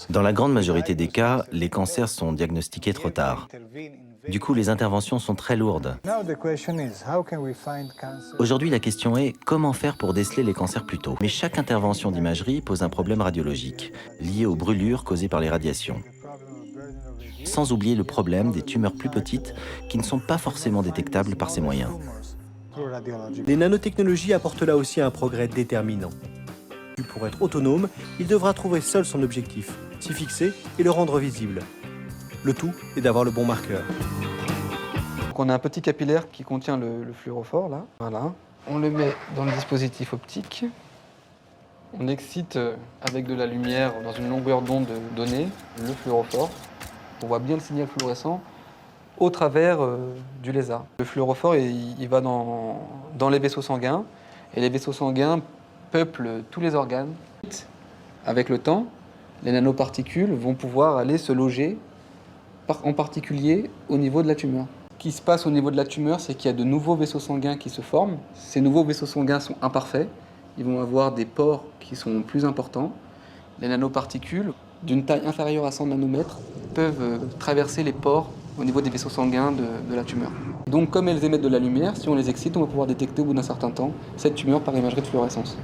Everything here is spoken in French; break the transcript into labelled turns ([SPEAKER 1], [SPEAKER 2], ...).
[SPEAKER 1] Dans la grande majorité des cas, les cancers sont diagnostiqués trop tard. Du coup, les interventions sont très lourdes. Aujourd'hui, la question est comment faire pour déceler les cancers plus tôt. Mais chaque intervention d'imagerie pose un problème radiologique, lié aux brûlures causées par les radiations. Sans oublier le problème des tumeurs plus petites qui ne sont pas forcément détectables par ces moyens.
[SPEAKER 2] Les nanotechnologies apportent là aussi un progrès déterminant. Pour être autonome, il devra trouver seul son objectif, s'y fixer et le rendre visible. Le tout est d'avoir le bon marqueur.
[SPEAKER 3] Donc on a un petit capillaire qui contient le fluorophore, là. Voilà. On le met dans le dispositif optique. On excite avec de la lumière dans une longueur d'onde donnée le fluorophore. On voit bien le signal fluorescent au travers du lézard. Le fluorophore, il va dans les vaisseaux sanguins, et les vaisseaux sanguins peuplent tous les organes. Avec le temps, les nanoparticules vont pouvoir aller se loger, en particulier au niveau de la tumeur. Ce qui se passe au niveau de la tumeur, c'est qu'il y a de nouveaux vaisseaux sanguins qui se forment. Ces nouveaux vaisseaux sanguins sont imparfaits. Ils vont avoir des pores qui sont plus importants. Les nanoparticules, d'une taille inférieure à 100 nanomètres, peuvent traverser les pores au niveau des vaisseaux sanguins de la tumeur. Donc, comme elles émettent de la lumière, si on les excite, on va pouvoir détecter au bout d'un certain temps cette tumeur par imagerie de fluorescence.